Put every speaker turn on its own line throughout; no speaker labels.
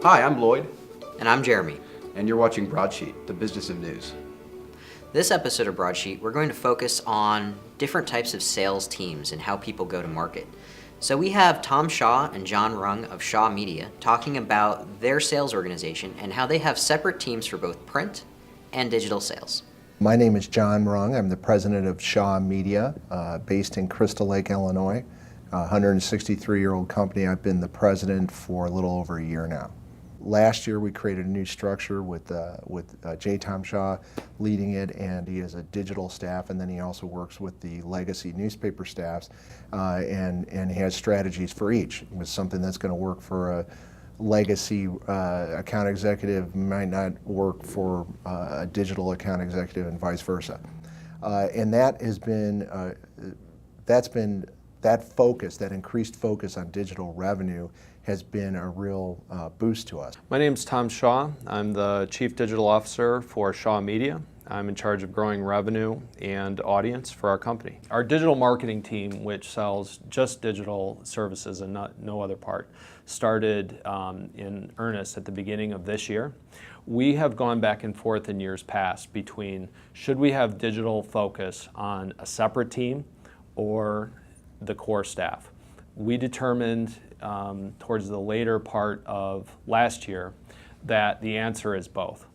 Hi, I'm Lloyd,
And I'm Jeremy.
and you're watching Broadsheet, the business of news.
This episode of Broadsheet, we're going to focus on different types of sales teams and how people go to market. So we have Tom Shaw and John Rung of Shaw Media talking about their sales organization and how they have separate teams for both print and digital sales.
My name is John Rung. I'm the president of Shaw Media, based in Crystal Lake, Illinois. A 163-year-old company. I've been the president for a little over a year now. Last year we created a new structure with J. Tom Shaw leading it, and he has a digital staff, and then he also works with the legacy newspaper staffs, and he has strategies for each. It was something that's going to work for a legacy account executive might not work for a digital account executive, and vice versa. And that has been that focus, that increased focus on digital revenue has been a real boost to us.
My name is Tom Shaw. I'm the Chief Digital Officer for Shaw Media. I'm in charge of growing revenue and audience for our company. Our digital marketing team, which sells just digital services and no other part, started in earnest at the beginning of this year. We have gone back and forth in years past between should we have digital focus on a separate team or the core staff. We determined towards the later part of last year that the answer is both.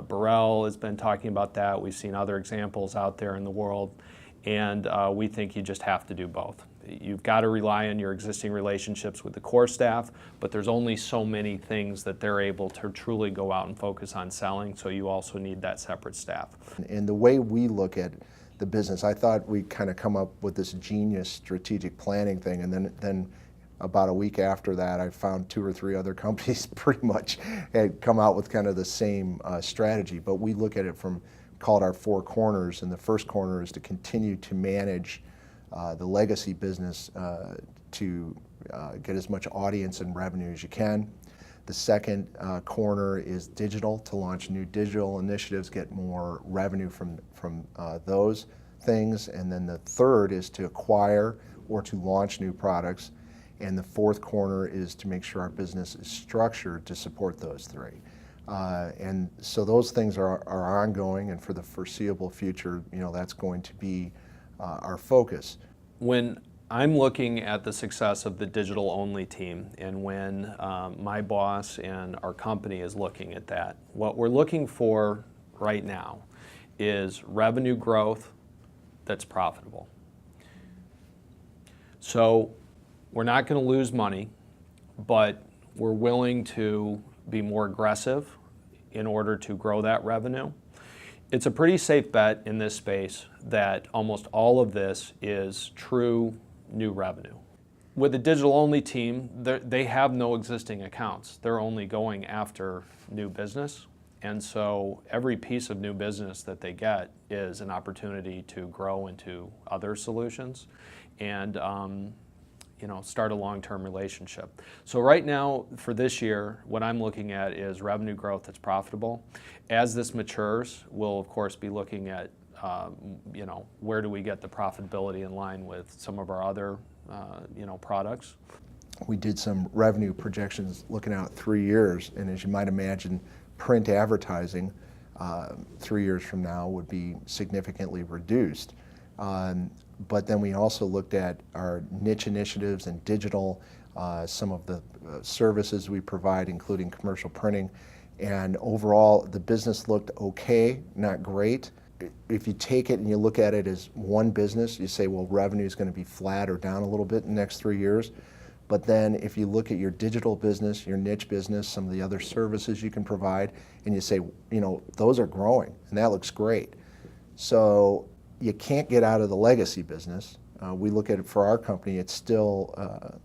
Burrell has been talking about that. We've seen other examples out there in the world, and we think you just have to do both. You've got to rely on your existing relationships with the core staff, but there's only so many things that they're able to truly go out and focus on selling, so you also need that separate staff.
And the way we look at the business, I thought we'd kind of come up with this genius strategic planning thing, and then about a week after that, I found 2 or 3 other companies pretty much had come out with kind of the same strategy. But we look at it from, call it our 4 corners, and the first corner is to continue to manage the legacy business to get as much audience and revenue as you can. The second corner is digital, to launch new digital initiatives, get more revenue from those things. And then the third is to acquire or to launch new products. And the fourth corner is to make sure our business is structured to support those 3. And so those things are ongoing, and for the foreseeable future, that's going to be our focus.
When I'm looking at the success of the digital-only team, and when my boss and our company is looking at that, what we're looking for right now is revenue growth that's profitable. So we're not going to lose money, but we're willing to be more aggressive in order to grow that revenue. It's a pretty safe bet in this space that almost all of this is true new revenue. With a digital-only team, they have no existing accounts. They're only going after new business. And so every piece of new business that they get is an opportunity to grow into other solutions and start a long-term relationship. So right now, for this year, what I'm looking at is revenue growth that's profitable. As this matures, we'll of course be looking at where do we get the profitability in line with some of our other products.
We did some revenue projections looking out 3 years, and as you might imagine, print advertising 3 years from now would be significantly reduced. But then we also looked at our niche initiatives and digital, some of the services we provide, including commercial printing. And overall, the business looked okay, not great. If you take it and you look at it as one business, you say, well, revenue is going to be flat or down a little bit in the next 3 years. But then if you look at your digital business, your niche business, some of the other services you can provide, and you say, those are growing, and that looks great. So you can't get out of the legacy business. We look at it for our company, it's still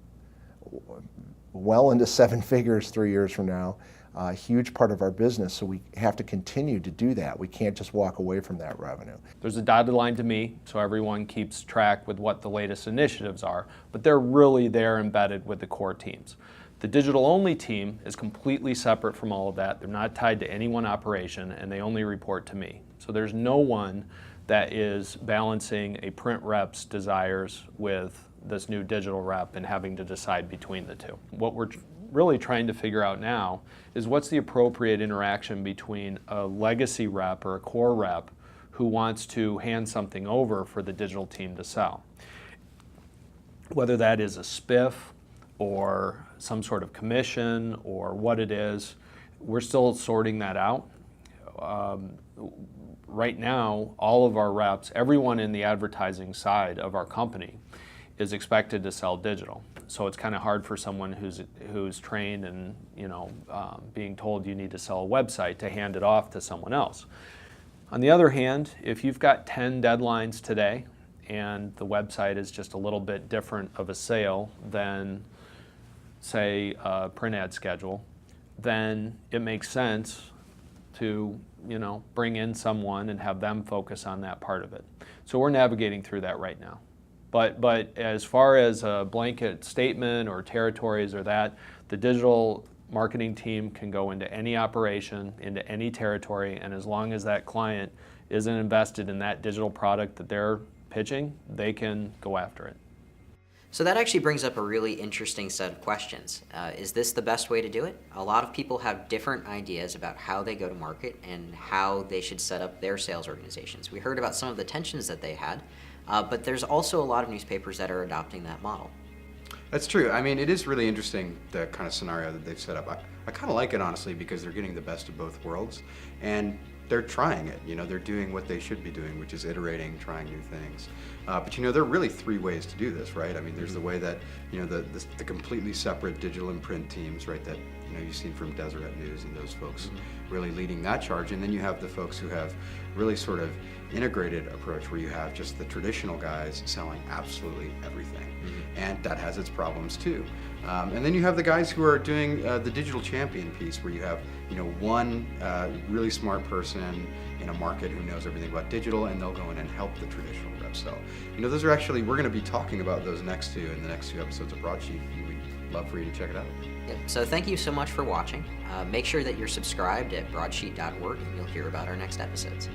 well into 7 figures 3 years from now, a huge part of our business, so we have to continue to do that. We can't just walk away from that revenue.
There's a dotted line to me, so everyone keeps track with what the latest initiatives are, but they're really there embedded with the core teams. The digital-only team is completely separate from all of that. They're not tied to any one operation, and they only report to me. So there's no one that is balancing a print rep's desires with this new digital rep and having to decide between the two. What we're really trying to figure out now is what's the appropriate interaction between a legacy rep or a core rep who wants to hand something over for the digital team to sell. Whether that is a spiff or some sort of commission or what it is, we're still sorting that out. Right now, all of our reps, everyone in the advertising side of our company is expected to sell digital. So it's kind of hard for someone who's trained and being told you need to sell a website to hand it off to someone else. On the other hand, if you've got 10 deadlines today and the website is just a little bit different of a sale than, say, a print ad schedule, then it makes sense to bring in someone and have them focus on that part of it. So we're navigating through that right now. But as far as a blanket statement or territories or that, the digital marketing team can go into any operation, into any territory, and as long as that client isn't invested in that digital product that they're pitching, they can go after it.
So that actually brings up a really interesting set of questions. Is this the best way to do it? A lot of people have different ideas about how they go to market and how they should set up their sales organizations. We heard about some of the tensions that they had, but there's also a lot of newspapers that are adopting that model.
That's true. I mean, it is really interesting, the kind of scenario that they've set up. I kind of like it, honestly, because they're getting the best of both worlds, and they're trying it. They're doing what they should be doing, which is iterating, trying new things. But there are really three ways to do this, right? I mean, there's the way that, the completely separate digital and print teams, right, that, you've seen from Deseret News and those folks really leading that charge. And then you have the folks who have really sort of integrated approach where you have just the traditional guys selling absolutely everything. And that has its problems too. And then you have the guys who are doing the digital champion piece where you have, one really smart person in a market who knows everything about digital, and they'll go in and help the traditional reps sell. Those are actually, we're going to be talking about those next two in the next two episodes of Broadsheet. We'd love for you to check it out.
Yep. So thank you so much for watching. Make sure that you're subscribed at broadsheet.org and you'll hear about our next episodes.